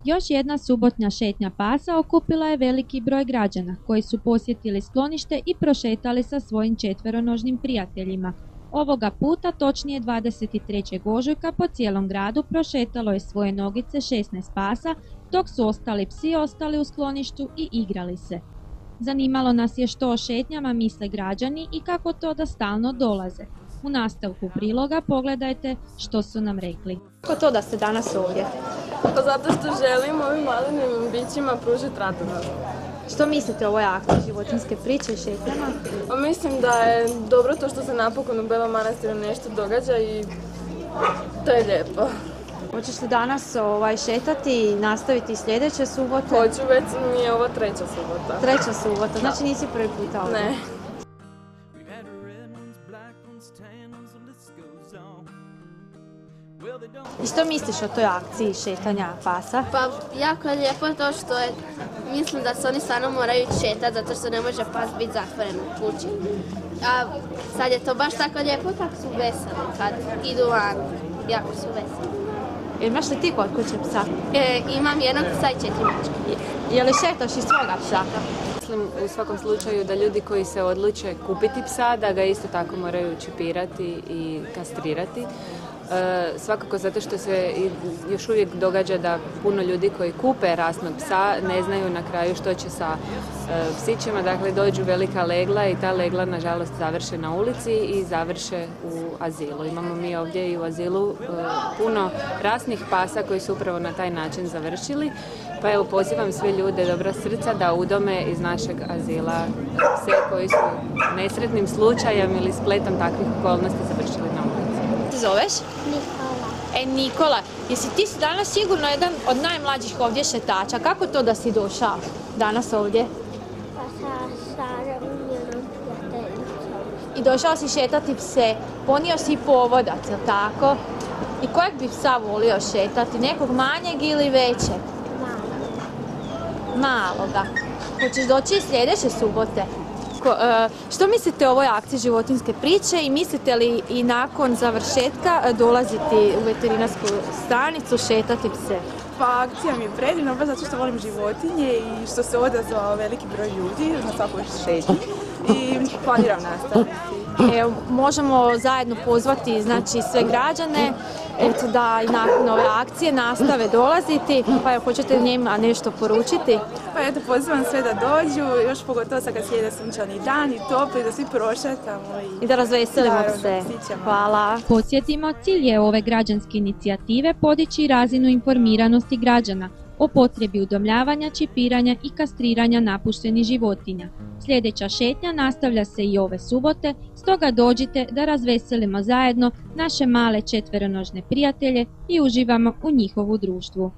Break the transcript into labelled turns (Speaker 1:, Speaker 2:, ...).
Speaker 1: Još jedna subotnja šetnja pasa okupila je veliki broj građana koji su posjetili sklonište i prošetali sa svojim četveronožnim prijateljima. Ovoga puta, točnije 23. ožujka, po cijelom gradu prošetalo je svoje nogice 16 pasa, dok su ostali psi ostali u skloništu i igrali se. Zanimalo nas je što o šetnjama misle građani i kako to da stalno dolaze. U nastavku priloga pogledajte što su nam rekli.
Speaker 2: Kako to da ste danas ovdje?
Speaker 3: Pa zato što želim ovim malenim bićima pružiti radost.
Speaker 2: Što mislite o ovoj akciji životinjske priče i šetnjama?
Speaker 3: Pa mislim da je dobro to što se napokon u Belom Manastiru nešto događa i to je lijepo.
Speaker 2: Hoćeš li danas šetati i nastaviti sljedeće subote?
Speaker 3: Hoću, već mi je ovo treća subota.
Speaker 2: Treća subota, znači nisi prvi puta ovdje?
Speaker 3: Ne.
Speaker 2: I što misliš o toj akciji šetanja pasa?
Speaker 4: Pa jako je lijepo to što je, mislim da se oni stvarno moraju šetati zato što ne može pas biti zatvoren u kući. A sad je to baš tako lijepo kako su veseli kad idu van, jako su veseli.
Speaker 2: Imaš li ti kod kuće psa?
Speaker 4: Imam jednog psa i 4 mačke.
Speaker 2: Je li šetaš iz svoga psa?
Speaker 5: Mislim u svakom slučaju da ljudi koji se odluče kupiti psa, da ga isto tako moraju čipirati i kastrirati. Svakako zato što se još uvijek događa da puno ljudi koji kupe rasnog psa ne znaju na kraju što će sa psićima, dakle dođu velika legla i ta legla nažalost završe na ulici i završe u azilu. Imamo mi ovdje i u azilu puno rasnih pasa koji su upravo na taj način završili, pa evo pozivam sve ljude dobra srca da udome iz našeg azila pse koji su nesretnim slučajem ili spletom takvih okolnosti završili na ulici.
Speaker 2: Ti zoveš?
Speaker 6: Nikola.
Speaker 2: Nikola, jesi ti danas sigurno jedan od najmlađih ovdje šetača? Kako to da si došao danas ovdje?
Speaker 6: Pa sa Sarom i onom prijateljicom.
Speaker 2: I došao si šetati pse, ponio si povodac, jel tako? I kojeg bi psa volio šetati? Nekog manjeg ili većeg? Maloga. Hoćeš doći i sljedeće subote? Što mislite o ovoj akciji životinjske priče i mislite li i nakon završetka dolaziti u veterinarsku stanicu šetati pse?
Speaker 7: Pa akcija mi je predivna, baš zato što volim životinje i što se odazvao veliki broj ljudi na svakoj šetnji i planiram nastaviti.
Speaker 2: Evo, možemo zajedno pozvati znači, sve građane da i nakon ove akcije nastave dolaziti, pa evo, hoćete njima nešto poručiti?
Speaker 7: Pa eto, pozivam sve da dođu, još pogotovo sad kad slijede sunčani dan i topli, da svi prošetamo
Speaker 2: i da razveselimo pse. Hvala.
Speaker 1: Podsjetimo, cilj je ove građanske inicijative podići razinu informiranosti građana o potrebi udomljavanja, čipiranja i kastriranja napuštenih životinja. Sljedeća šetnja nastavlja se i ove subote, stoga dođite da razveselimo zajedno naše male četveronožne prijatelje i uživamo u njihovu društvu.